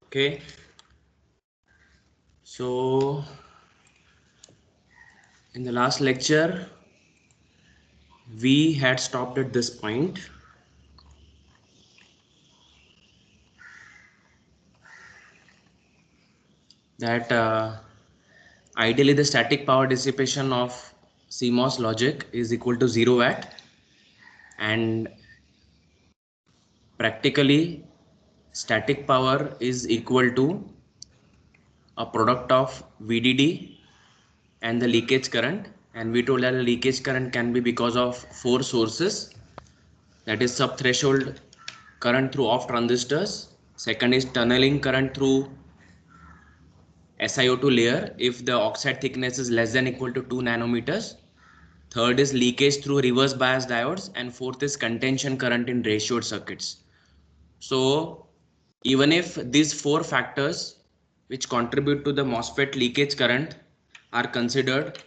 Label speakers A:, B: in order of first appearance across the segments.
A: Okay, so in the last lecture we had stopped at this point that ideally the static power dissipation of CMOS logic is equal to 0 watt, and practically static power is equal to a product of VDD and the leakage current, and we told that the leakage current can be because of four sources, that is sub threshold current through off transistors, second is tunneling current through SiO2 layer if the oxide thickness is less than equal to 2 nanometers, third is leakage through reverse bias diodes, and fourth is contention current in ratioed circuits. So even if these four factors which contribute to the MOSFET leakage current are considered,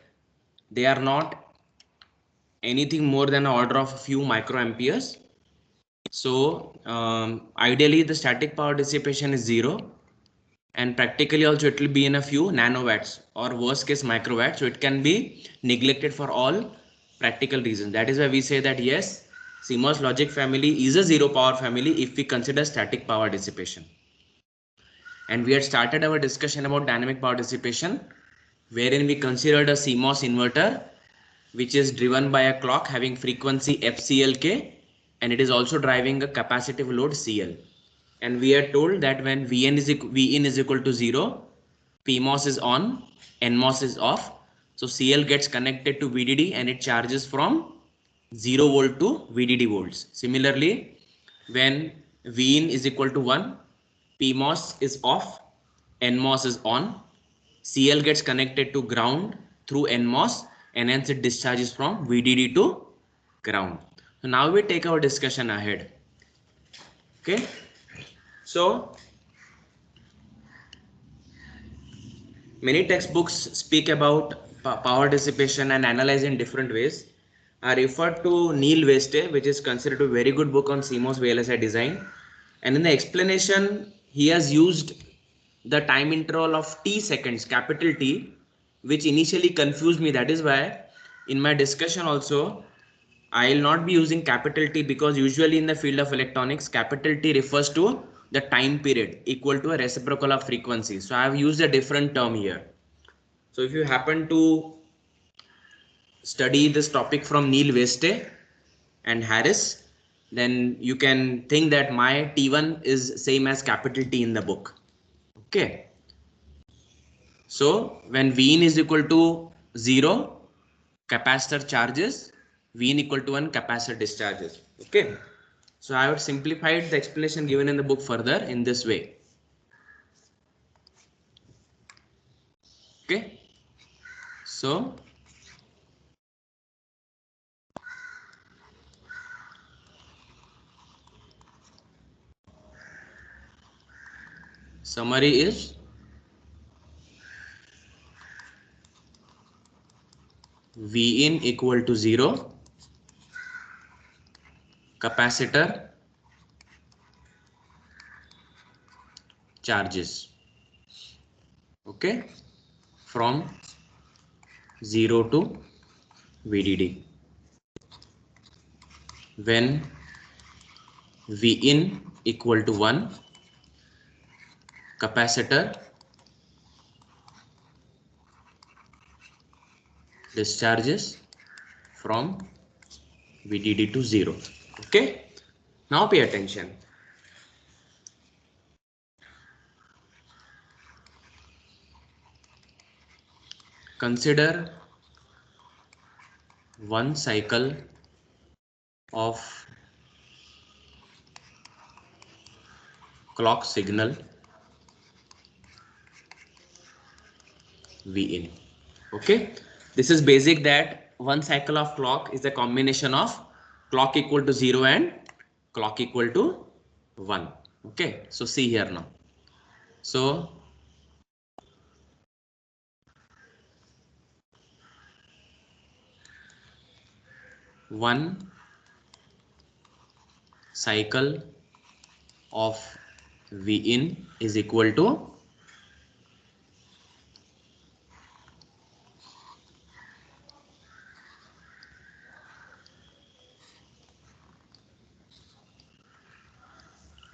A: they are not anything more than an order of a few microamperes. So ideally the static power dissipation is 0, and practically also it will be in a few nanowatts or worst case microwatts, so it can be neglected for all practical reasons. That is why we say that yes, CMOS logic family is a zero power family if we consider static power dissipation. And we had started our discussion about dynamic power dissipation, wherein we considered a CMOS inverter which is driven by a clock having frequency FCLK, and it is also driving a capacitive load CL. And we are told that when Vn is equal to 0, PMOS is on, NMOS is off. So CL gets connected to VDD and it charges from 0 volt to VDD volts. Similarly, when Vin is equal to 1, PMOS is off, NMOS is on, CL gets connected to ground through NMOS, and hence it discharges from VDD to ground. So now we take our discussion ahead. Okay, so many textbooks speak about power dissipation and analyze in different ways. I refer to Neil Weste, which is considered a very good book on CMOS VLSI design. And in the explanation, he has used the time interval of T seconds, capital T, which initially confused me. That is why in my discussion also, I will not be using capital T, because usually in the field of electronics, capital T refers to the time period equal to a reciprocal of frequency. So I have used a different term here. So if you happen to study this topic from Neil Weste and Harris, then you can think that my T1 is same as capital T in the book. Okay. So when Vin is equal to 0, capacitor charges, Vin equal to 1, capacitor discharges. Okay. So I have simplified the explanation given in the book further in this way. Okay. So summary is Vin equal to 0, capacitor charges, okay, from 0 to VDD. When Vin equal to 1, capacitor discharges from VDD to 0. Okay, now pay attention. Consider one cycle of clock signal Vin. Okay, this is basic, that one cycle of clock is a combination of clock equal to 0 and clock equal to 1. Okay, so see here now. So one cycle of V in is equal to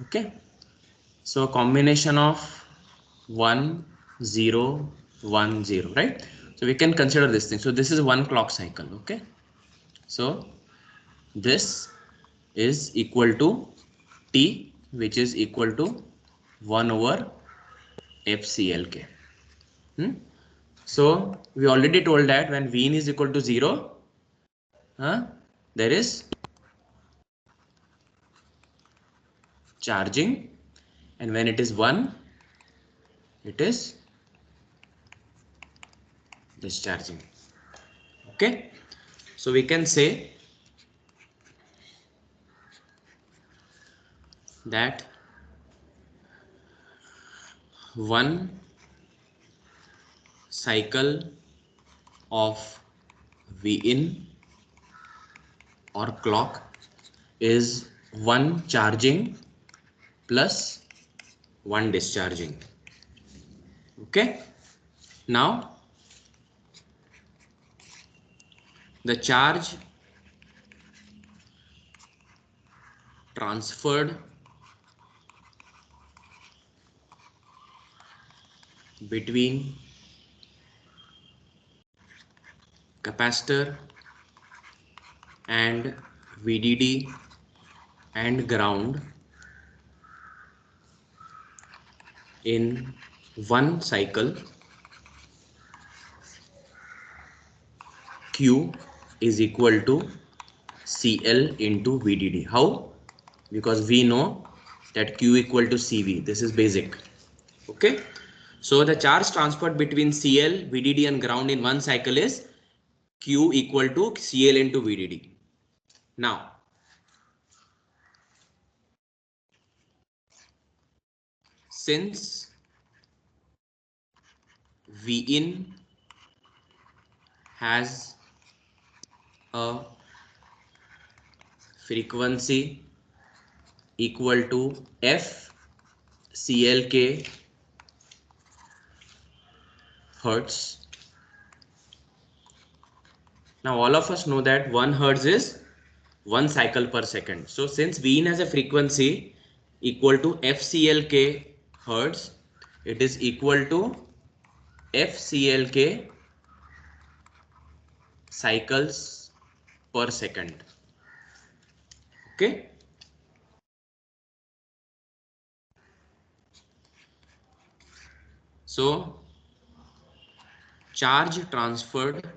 A: okay. So combination of 1 0 1 0, right? So we can consider this thing. So this is one clock cycle. Okay, so this is equal to T, which is equal to 1 over FCLK. So we already told that when V in is equal to 0, there is charging, and when it is 1, it is discharging. Okay, so we can say that one cycle of V in or clock is one charging plus one discharging. Okay, now the charge transferred between capacitor and VDD and ground in one cycle Q is equal to CL into VDD. How? Because we know that Q equal to CV. This is basic. Okay. So the charge transferred between CL, VDD and ground in one cycle is Q equal to CL into VDD. Now, since V in has a frequency equal to F CLK hertz. Now all of us know that 1 hertz is 1 cycle per second. So since V in has a frequency equal to FCLK hertz, it is equal to FCLK cycles per second. Okay. So charge transferred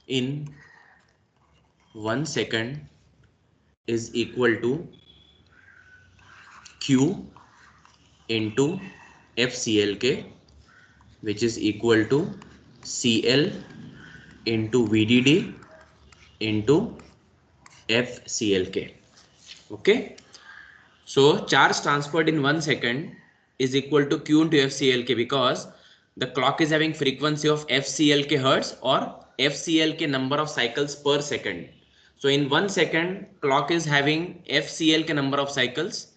A: in 1 second is equal to Q into FCLK, which is equal to CL into VDD into FCLK. Okay. So charge transferred in 1 second is equal to Q into FCLK because the clock is having frequency of FCLK hertz or FCLK number of cycles per second. So in 1 second clock is having FCLK number of cycles.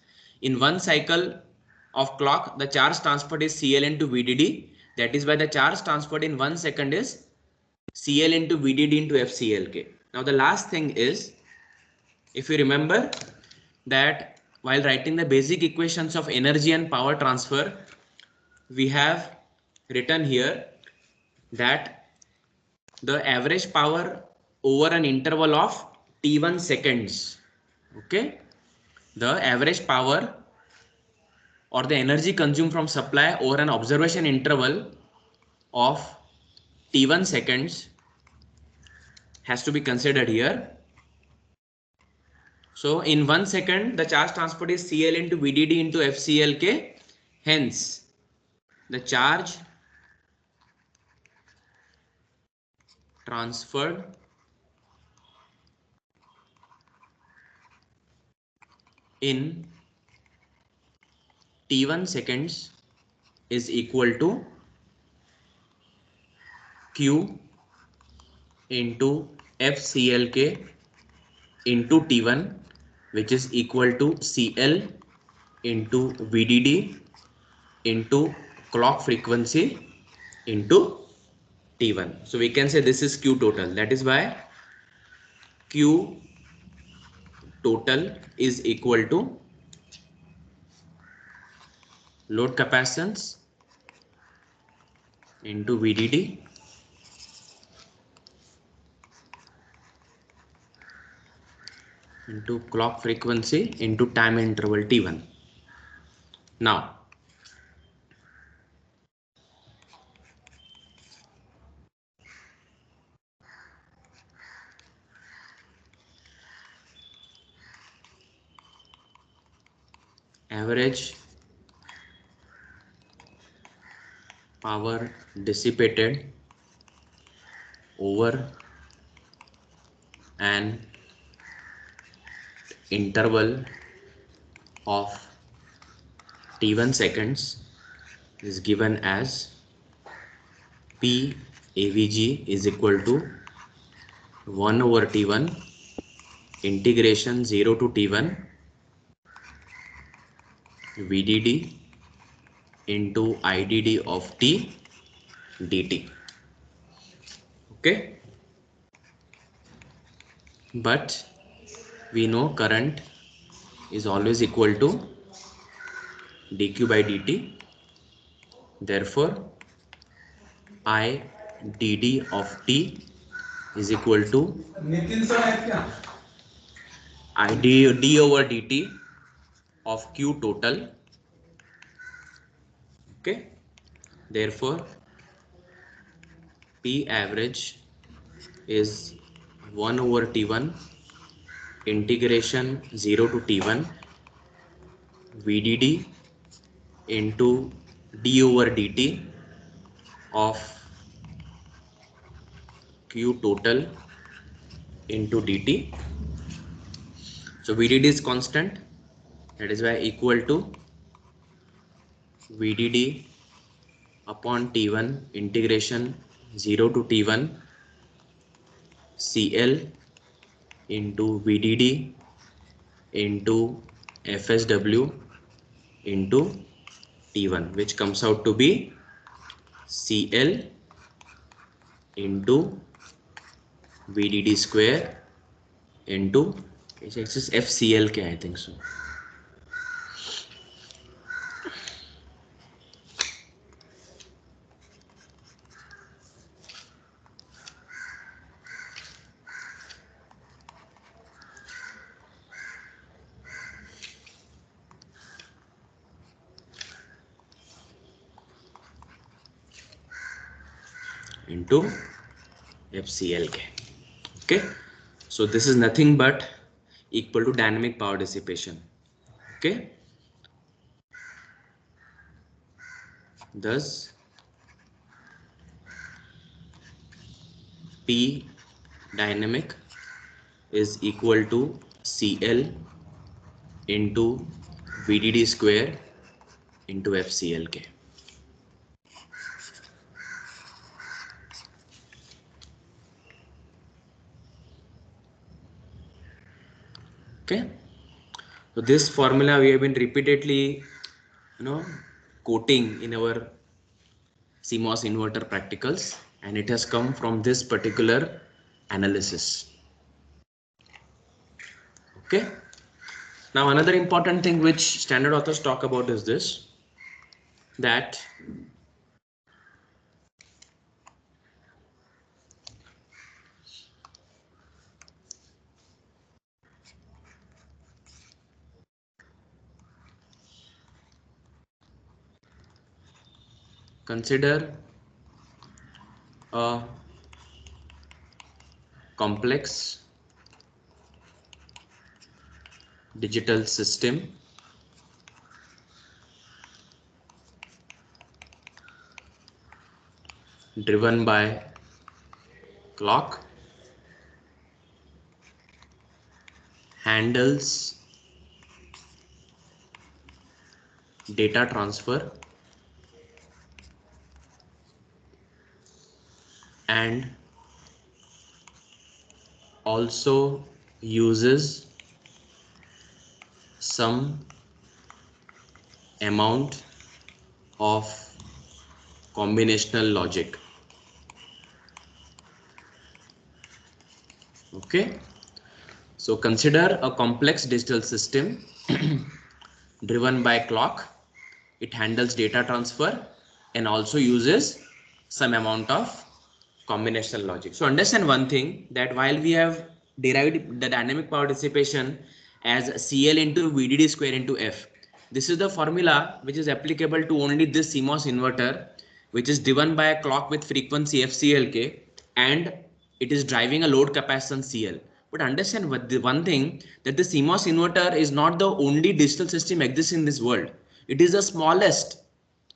A: In one cycle of clock the charge transferred is CL into VDD. That is why the charge transferred in 1 second is CL into VDD into FCLK. Now the last thing is, if you remember that while writing the basic equations of energy and power transfer, we have written here that the average power over an interval of t1 seconds, okay, the average power or the energy consumed from supply over an observation interval of t1 seconds has to be considered here. So in 1 second, the charge transferred is CL into VDD into FCLK. Hence, the charge transferred in T1 seconds is equal to Q into FCLK into T1, which is equal to CL into VDD into clock frequency into T1. So we can say this is Q total. That is why Q total is equal to load capacitance into VDD into clock frequency into time interval T1. Now, average power dissipated over an interval of T1 seconds is given as P AVG is equal to 1 over T1 integration 0 to T1 VDD into IDD of T dt. Okay, but we know current is always equal to dq by dt. Therefore, IDD of T is equal to IDD over dt of Q total. Okay, therefore P average is 1 over T1 integration 0 to T1 VDD into d over dt of Q total into dt. So VDD is constant, that is why equal to VDD upon T1 integration 0 to T1 CL into VDD into FSW into T1, which comes out to be CL into VDD square into it's just FCLK, I think so. Into FCLK. Okay, so this is nothing but equal to dynamic power dissipation. Okay, thus P dynamic is equal to CL into VDD square into FCLK. Okay, so this formula we have been repeatedly, quoting in our CMOS inverter practicals, and it has come from this particular analysis. Okay, now another important thing which standard authors talk about is this, that consider a complex digital system driven by clock, handles data transfer and also uses some amount of combinational logic. Okay, so consider a complex digital system driven by clock. It handles data transfer and also uses some amount of combinational logic. So understand one thing, that while we have derived the dynamic power dissipation as CL into VDD square into F, this is the formula which is applicable to only this CMOS inverter, which is driven by a clock with frequency FCLK, and it is driving a load capacitance CL. But understand the one thing, that the CMOS inverter is not the only digital system exists in this world. It is the smallest.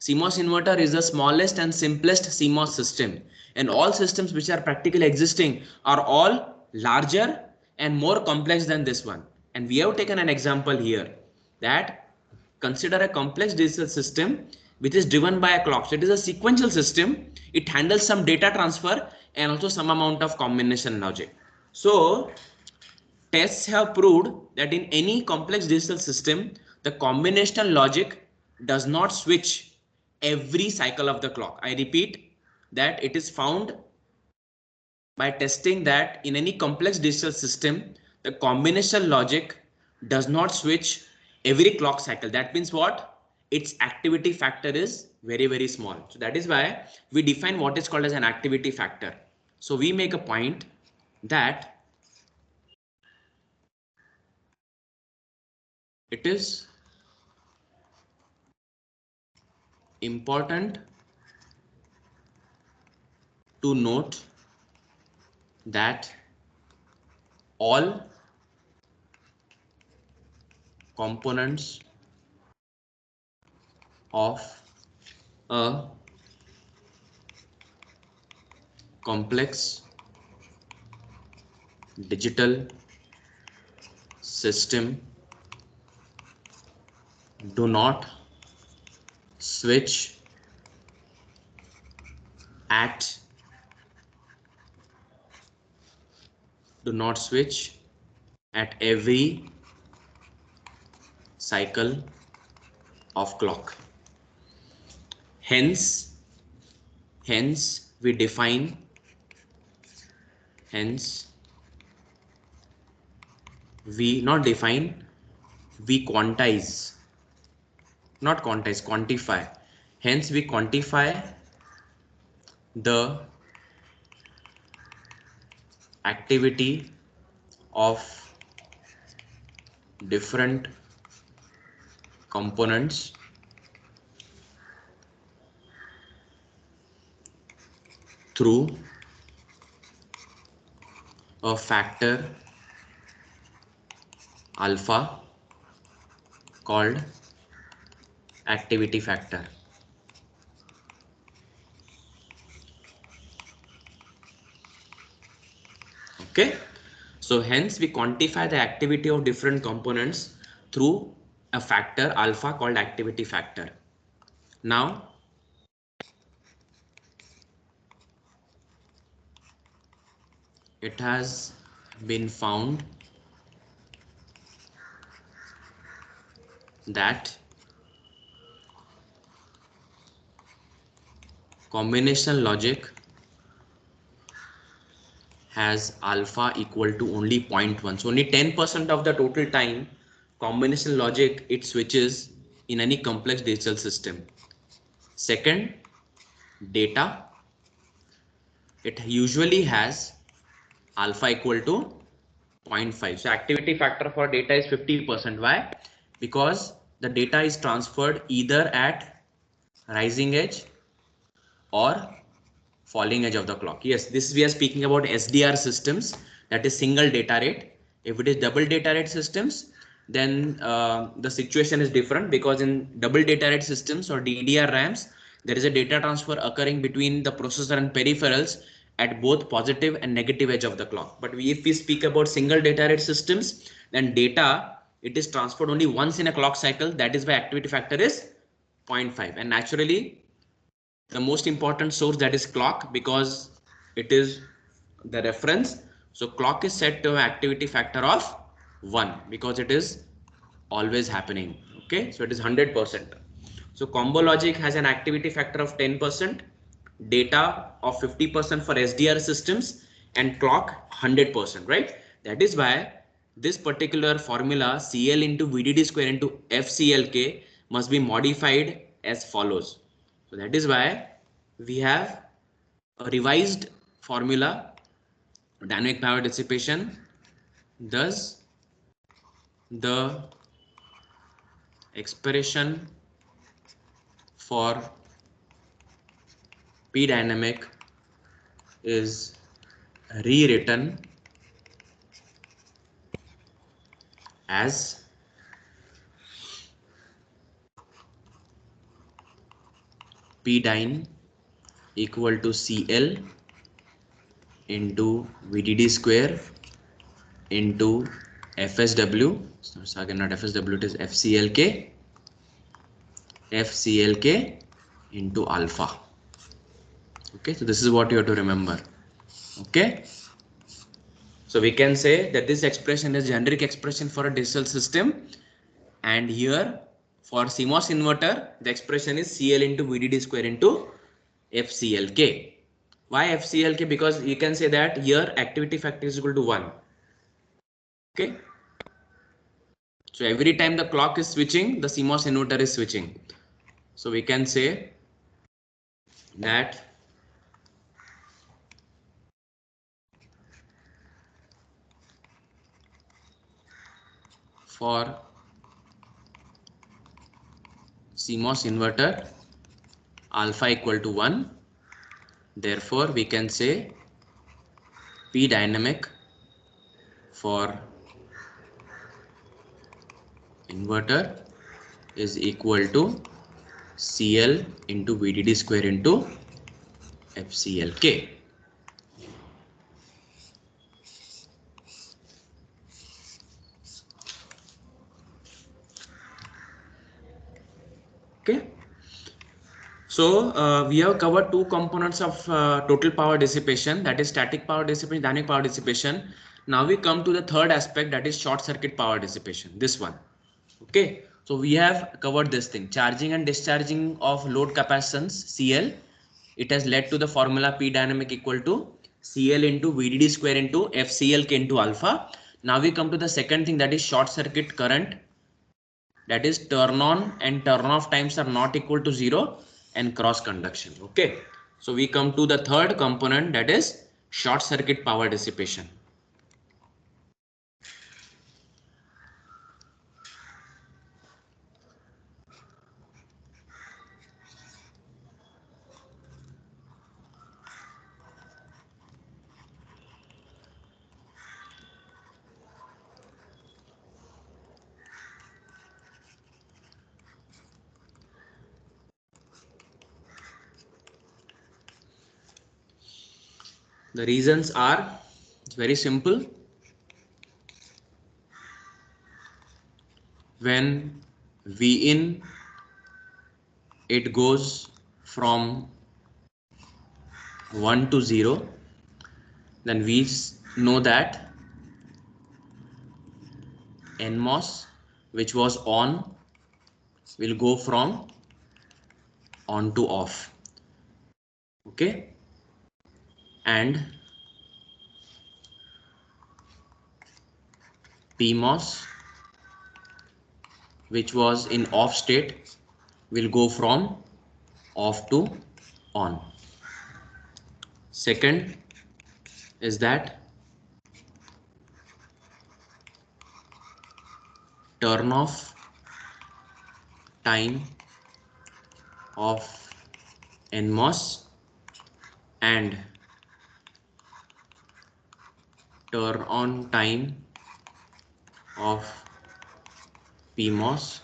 A: CMOS inverter is the smallest and simplest CMOS system, and all systems which are practically existing are all larger and more complex than this one. And we have taken an example here, that consider a complex digital system which is driven by a clock. So it is a sequential system. It handles some data transfer and also some amount of combination logic. So tests have proved that in any complex digital system, the combinational logic does not switch every cycle of the clock. I repeat that it is found by testing that in any complex digital system, the combinational logic does not switch every clock cycle. That means what? Its activity factor is very, very small. So that is why we define what is called as an activity factor. So we make a point that it is important to note that all components of a complex digital system do not switch at every cycle of clock. Hence we define, hence we not define, we quantize, not quantize, quantify. Hence we quantify the activity of different components through a factor alpha called activity factor. Okay, so hence we quantify the activity of different components through a factor alpha called activity factor. Now it has been found that combinational logic has alpha equal to only 0.1. So only 10% of the total time combinational logic it switches in any complex digital system. Second, data, it usually has alpha equal to 0.5. So activity factor for data is 50%. Why? Because the data is transferred either at rising edge or falling edge of the clock. Yes, this we are speaking about SDR systems, that is single data rate. If it is double data rate systems, then the situation is different, because in double data rate systems or DDR RAMs, there is a data transfer occurring between the processor and peripherals at both positive and negative edge of the clock. But if we speak about single data rate systems, then data it is transferred only once in a clock cycle. That is why activity factor is 0.5. And naturally, the most important source, that is clock, because it is the reference So clock is set to an activity factor of 1 because it is always happening. Okay, so it is 100%. So combo logic has an activity factor of 10%, data of 50% for SDR systems, and clock 100%, right? That is why this particular formula CL into VDD square into FCLK must be modified as follows. So that is why we have a revised formula: dynamic power dissipation. Thus, the expression for P dynamic is rewritten as P dyne equal to CL into VDD square into FSW. So again, not FSW, it is FCLK into alpha. Okay, so this is what you have to remember. Okay, so we can say that this expression is generic expression for a digital system, and here for CMOS inverter the expression is CL into VDD square into FCLK. Why FCLK? Because you can say that here activity factor is equal to 1. Okay, so every time the clock is switching, the CMOS inverter is switching. So we can say that for CMOS inverter alpha equal to 1, therefore we can say P dynamic for inverter is equal to CL into VDD square into FCLK. Okay, so we have covered two components of total power dissipation, that is static power dissipation, dynamic power dissipation. Now we come to the third aspect, that is short circuit power dissipation, this one. Okay, so we have covered this thing, charging and discharging of load capacitance CL. It has led to the formula P dynamic equal to CL into VDD square into FCLK into alpha. Now we come to the second thing, that is short circuit current, that is turn on and turn off times are not equal to 0 and cross conduction. Okay, so we come to the third component, that is short circuit power dissipation. The reasons are, it's very simple. When V in it goes from 1 to 0, then we know that NMOS which was on will go from on to off. Okay, and PMOS which was in off state will go from off to on. Second is that turn off time of NMOS and turn on time of PMOS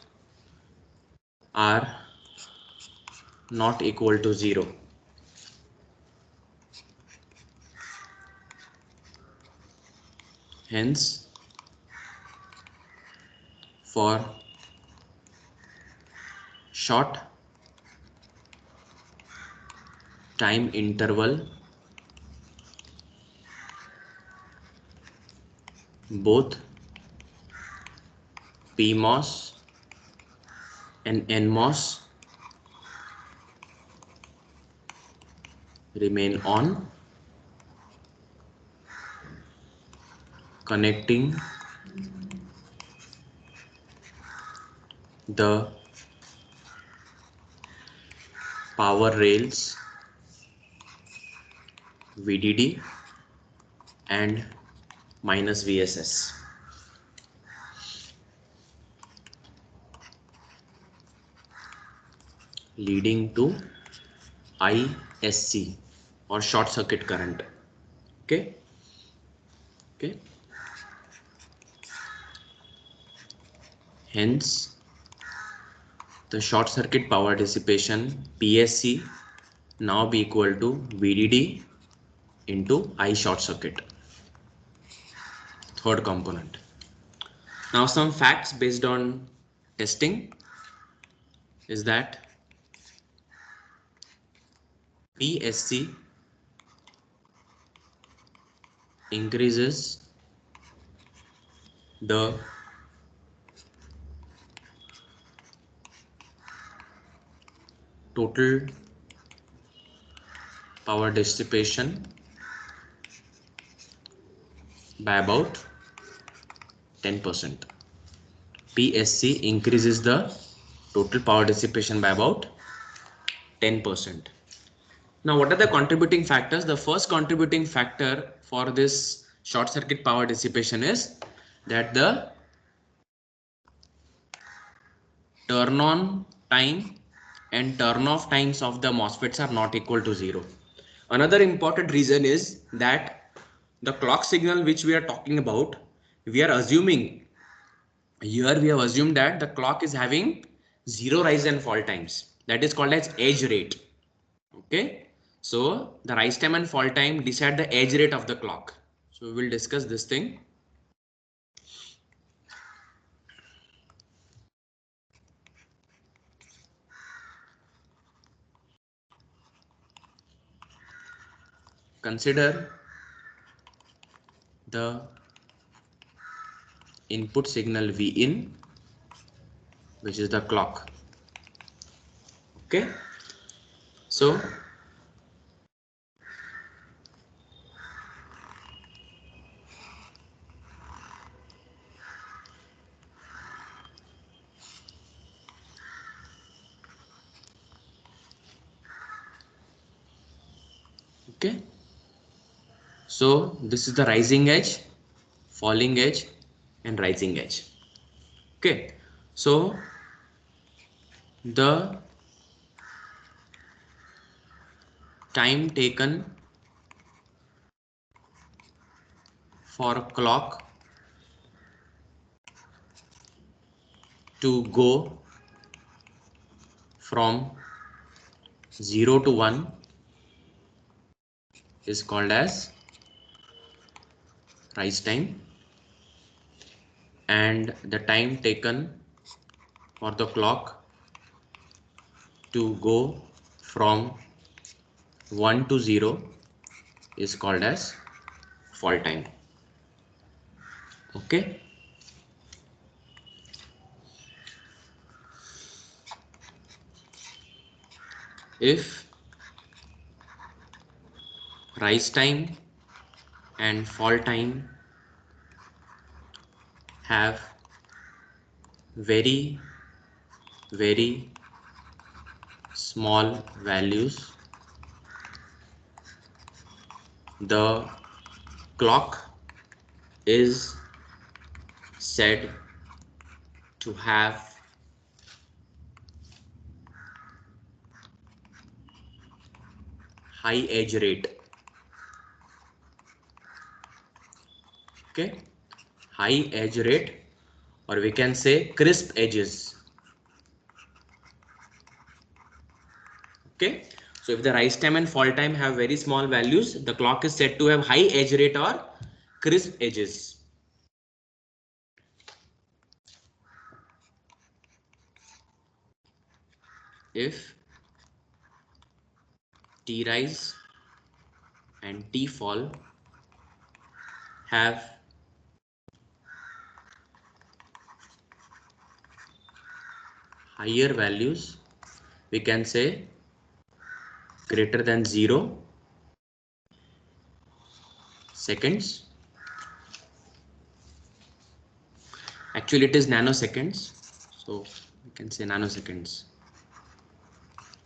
A: are not equal to 0. Hence, for short time interval both PMOS and NMOS remain on, connecting the power rails VDD and minus VSS, leading to ISC or short circuit current. Okay. Okay. Hence, the short circuit power dissipation PSC now be equal to VDD into I short circuit. Third component. Now some facts based on testing is that PSC increases the total power dissipation by about 10%. PSC increases the total power dissipation by about 10%. Now, what are the contributing factors? The first contributing factor for this short circuit power dissipation is that the turn on time and turn off times of the MOSFETs are not equal to 0. Another important reason is that the clock signal which we are talking about, we are assuming here we have assumed that the clock is having 0 rise and fall times. That is called as edge rate. Okay. So the rise time and fall time decide the edge rate of the clock. So we will discuss this thing. Consider the input signal V in, which is the clock. Okay. So okay. So this is the rising edge, falling edge, and rising edge. Okay. So the time taken for a clock to go from 0 to 1 is called as rise time, and the time taken for the clock to go from 1 to 0 is called as fall time. Okay. If rise time and fall time have very small values, the clock is said to have high edge rate. Okay, high edge rate, or we can say crisp edges. Okay, so if the rise time and fall time have very small values, the clock is said to have high edge rate or crisp edges. If T rise and T fall have higher values, we can say greater than 0 seconds. Actually, it is nanoseconds. So we can say nanoseconds.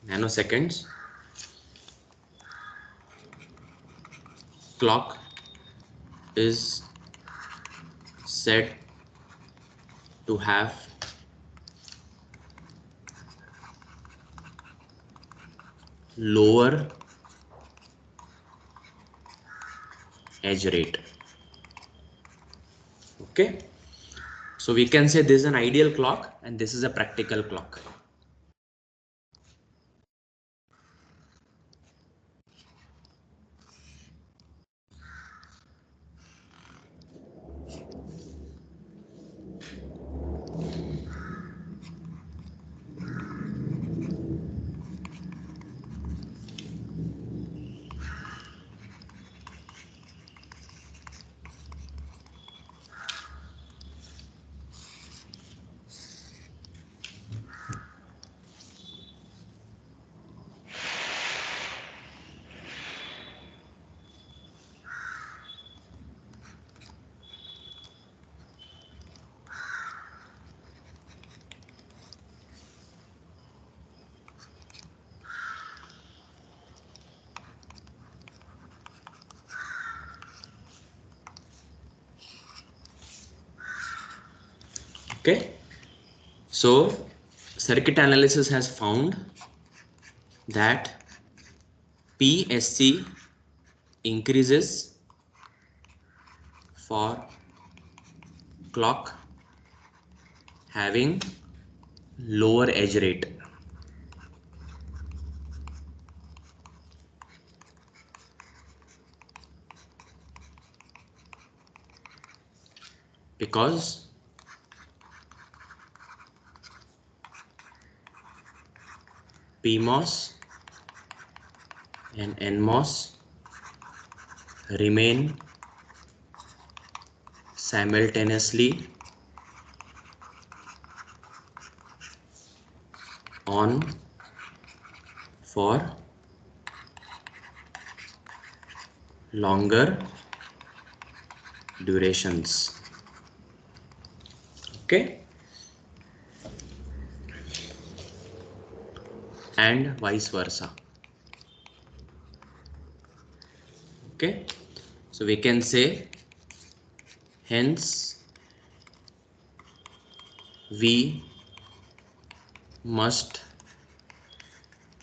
A: Nanoseconds. Clock is said to have lower edge rate. Okay, so we can say this is an ideal clock and this is a practical clock. Okay, so circuit analysis has found that PSC increases for clock having lower edge rate. Because PMOS and NMOS remain simultaneously on for longer durations. Okay, and vice versa. Okay, so we can say hence we must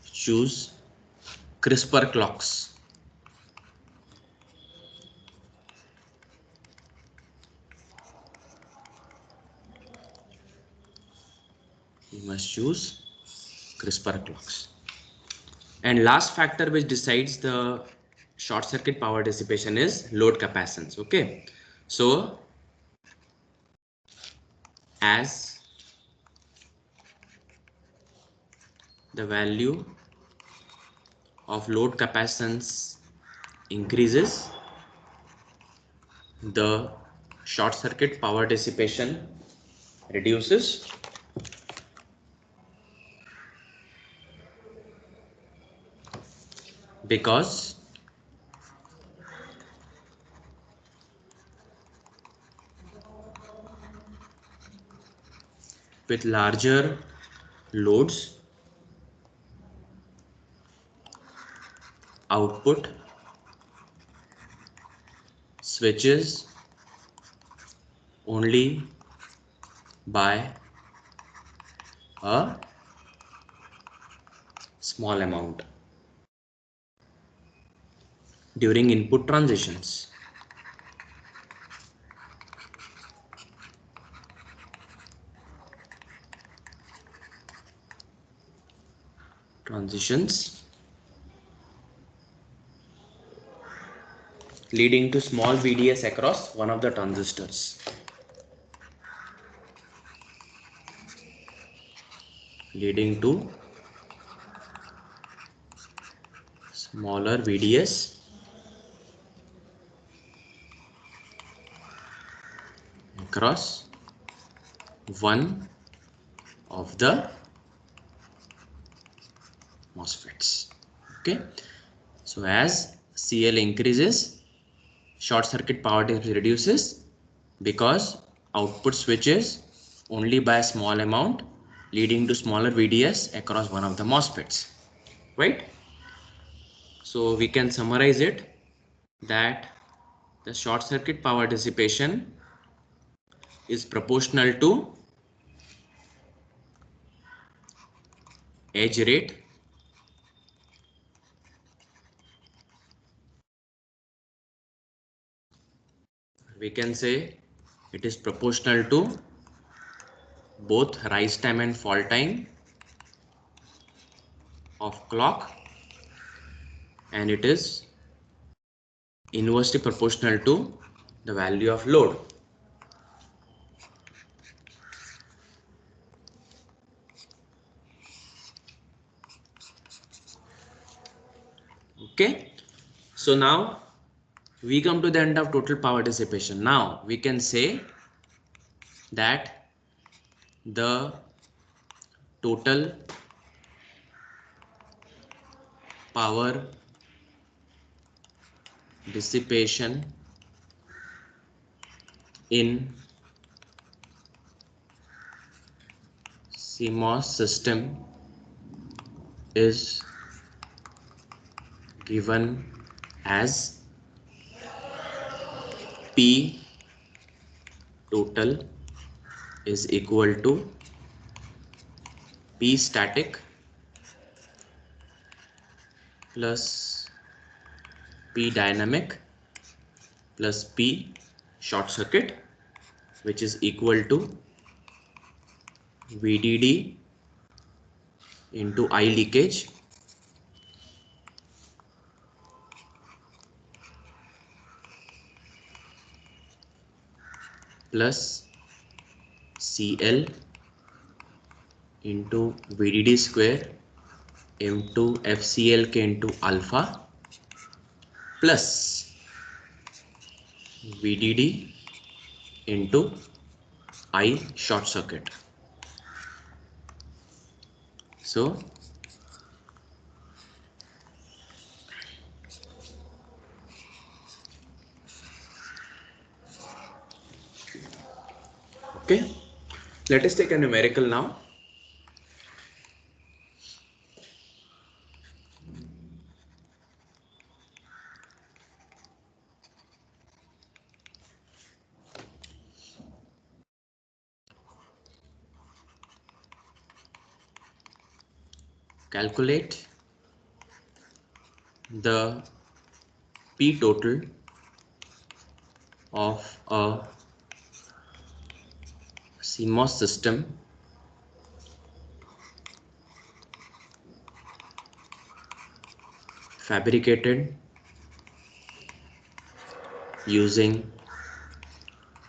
A: choose CRISPR clocks. We must choose CRISPR clocks. And last factor which decides the short circuit power dissipation is load capacitance. Okay, so as the value of load capacitance increases, the short circuit power dissipation reduces. Because with larger loads, output switches only by a small amount during input transitions. Leading to small VDS across one of the transistors. Leading to smaller VDS across one of the MOSFETs. Okay, so as CL increases, short circuit power reduces because output switches only by a small amount, leading to smaller VDS across one of the MOSFETs, right? So we can summarize it that the short circuit power dissipation is proportional to edge rate we can say it is proportional to both rise time and fall time of clock, and it is inversely proportional to the value of load. Okay, so now we come to the end of total power dissipation. Now we can say that the total power dissipation in CMOS system is given as P total is equal to P static plus P dynamic plus P short circuit, which is equal to VDD into I leakage plus CL into VDD square into FCLK into alpha plus VDD into I short circuit. So okay, let us take a numerical now. Calculate the P total of a CMOS system fabricated using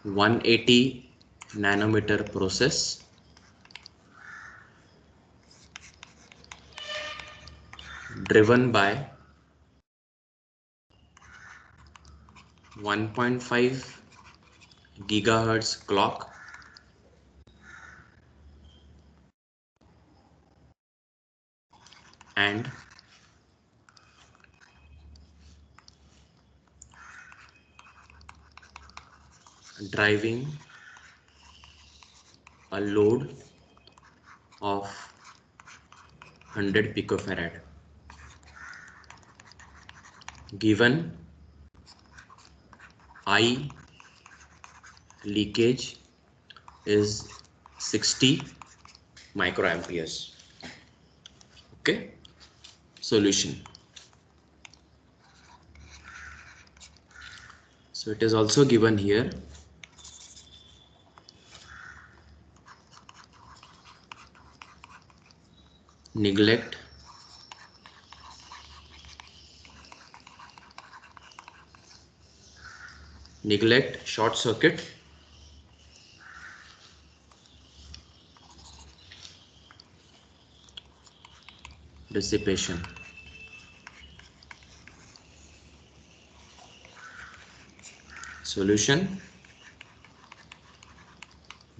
A: 180 nanometer process driven by 1.5 gigahertz clock and driving a load of 100 picofarad. Given I leakage is 60 microamperes. Okay, solution. So it is also given here. Neglect short circuit dissipation. Solution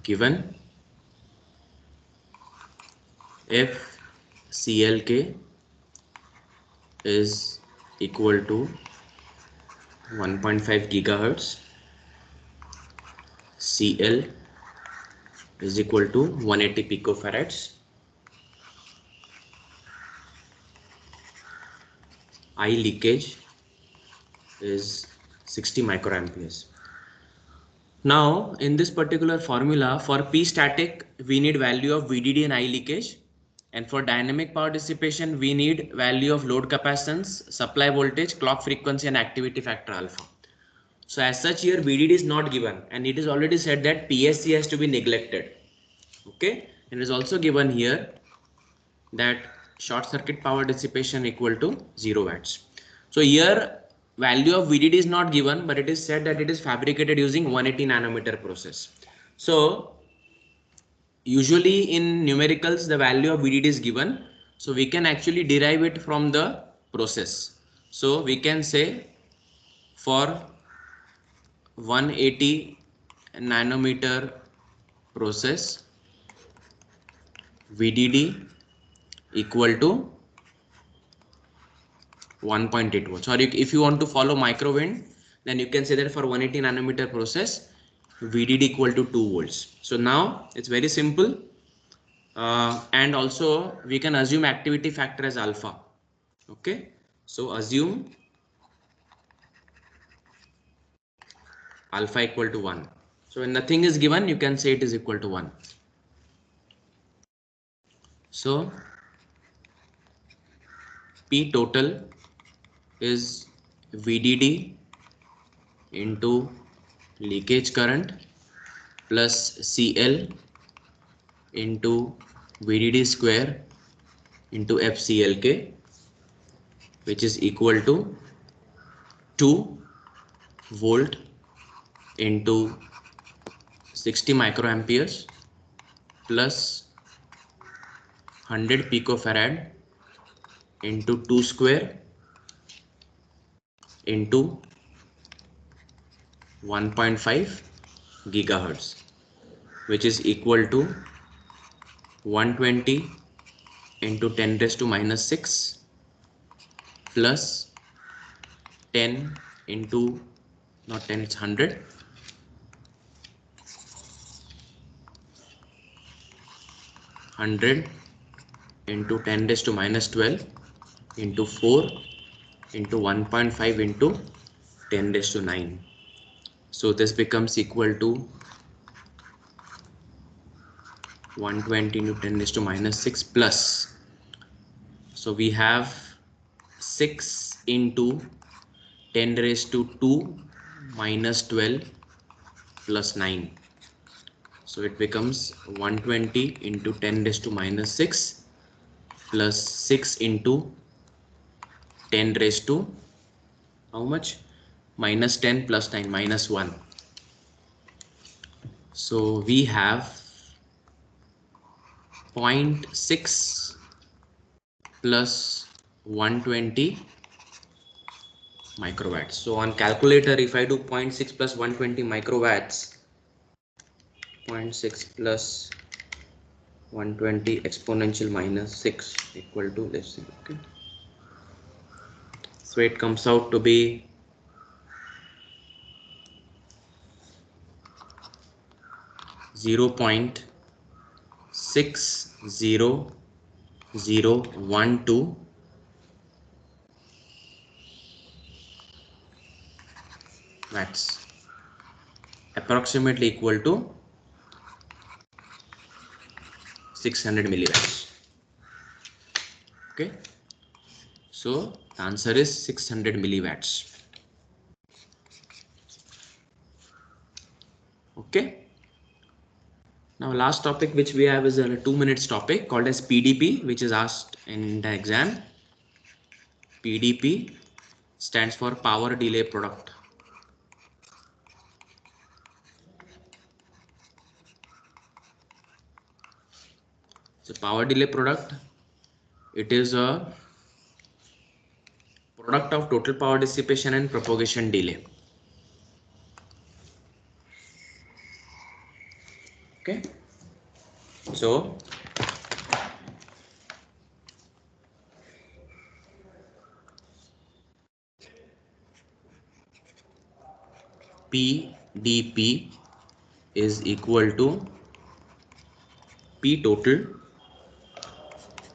A: given if CLK is equal to 1.5 gigahertz. CL is equal to 180 picofarads. I leakage is 60 microamperes. Now in this particular formula, for P static we need value of VDD and I leakage, and for dynamic power dissipation we need value of load capacitance, supply voltage, clock frequency and activity factor alpha. So as such here VDD is not given, and it is already said that PSC has to be neglected. Okay, and it is also given here that short circuit power dissipation equal to 0 watts. So here value of VDD is not given, but it is said that it is fabricated using 180 nanometer process. So usually in numericals the value of VDD is given, so we can actually derive it from the process. So we can say for 180 nanometer process VDD equal to 1.8 volts, or if you want to follow microwind, then you can say that for 180 nanometer process VDD equal to 2 volts. So now it's very simple, and also we can assume activity factor as alpha. Okay, so assume alpha equal to 1. So when nothing is given, you can say it is equal to 1. So P total is VDD into leakage current plus CL into VDD square into FCLK, which is equal to 2 volt into 60 microamperes plus 100 picofarad into 2 square into 1.5 gigahertz, which is equal to 120 into 10 raised to minus 6 plus 10 into, not 10, it's 100, 100 into 10 raised to minus 12 into 4 into 1.5 into 10 raised to 9. So this becomes equal to 120 into 10 raised to minus 6 plus, so we have 6 into 10 raised to 2 minus 12 plus 9. So it becomes 120 into 10 raised to minus 6 plus 6 into 10 raised to how much? Minus 10 plus 9, minus 1. So we have 0.6 plus 120 microwatts. So on calculator, if I do 0.6 plus 120 microwatts, 0.6 plus 120 exponential minus 6 equal to this. Okay, so it comes out to be 0.60012 watts, approximately equal to 600 milliwatts. Okay, so the answer is 600 milliwatts. Okay, now last topic which we have is a 2 minutes topic called as PDP, which is asked in the exam. PDP stands for power delay product. So power delay product, it is a product of total power dissipation and propagation delay. Okay, so PdP is equal to P total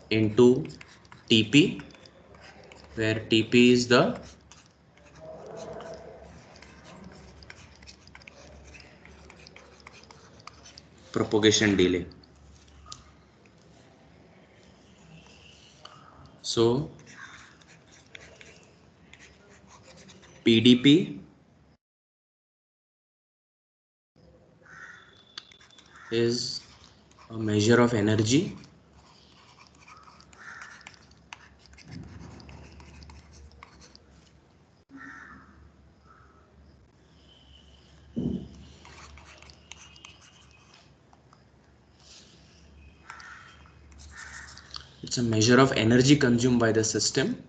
A: into TP, where TP is the propagation delay. So PdP is a measure of energy consumed by the system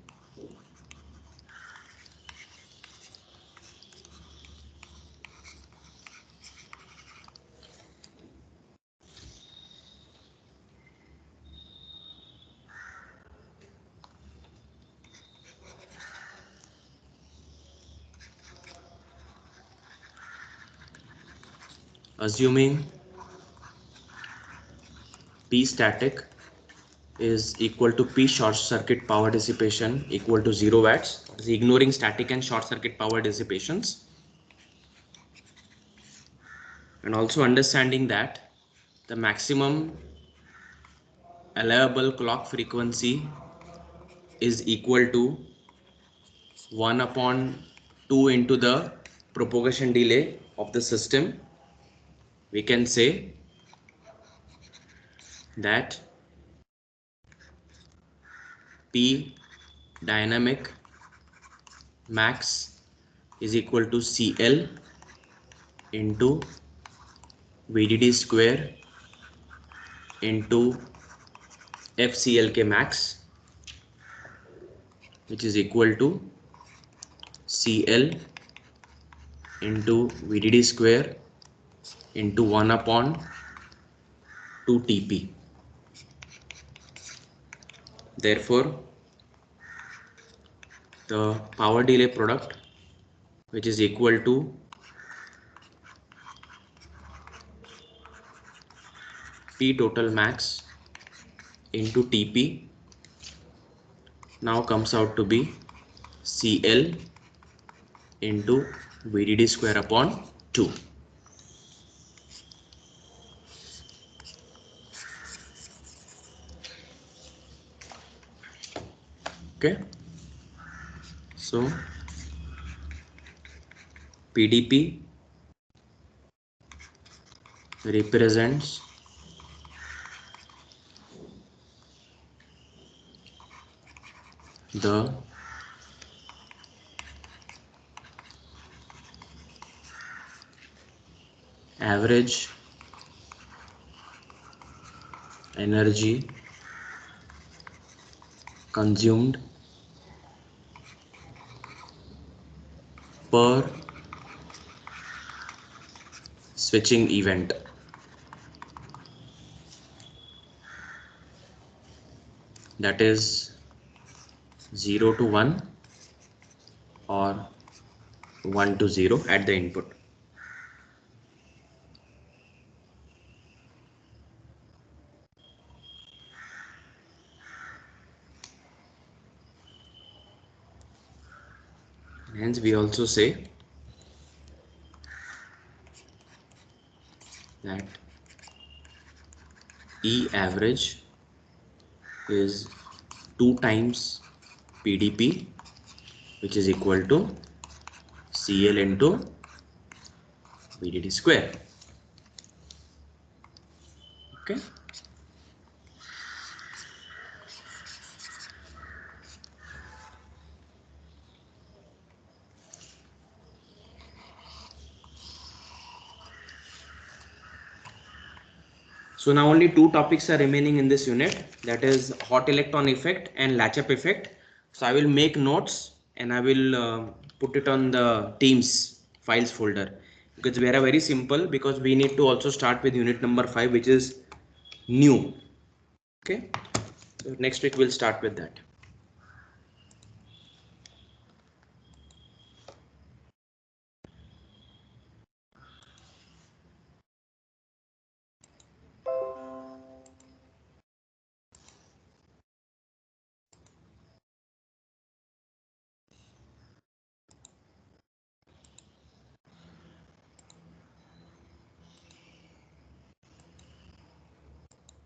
A: assuming P static is equal to P short circuit power dissipation equal to 0 watts, ignoring static and short circuit power dissipations, and also understanding that the maximum allowable clock frequency is equal to 1 upon 2 into the propagation delay of the system. We can say that P dynamic max is equal to CL into VDD square into FCLK max, which is equal to CL into VDD square into 1 upon 2 TP. Therefore, the power delay product, which is equal to P total max into TP, now comes out to be CL into VDD square upon 2. Okay, so PdP represents the average energy consumed per switching event. That is 0 to 1 or 1 to 0 at the input. Hence we also say that E average is 2 times PdP, which is equal to CL into VDD square. Okay. So now only 2 topics are remaining in this unit, that is hot electron effect and latch-up effect. So I will make notes and I will put it on the Teams files folder, because they are very simple, because we need to also start with unit number 5, which is new. Okay, so next week we'll start with that.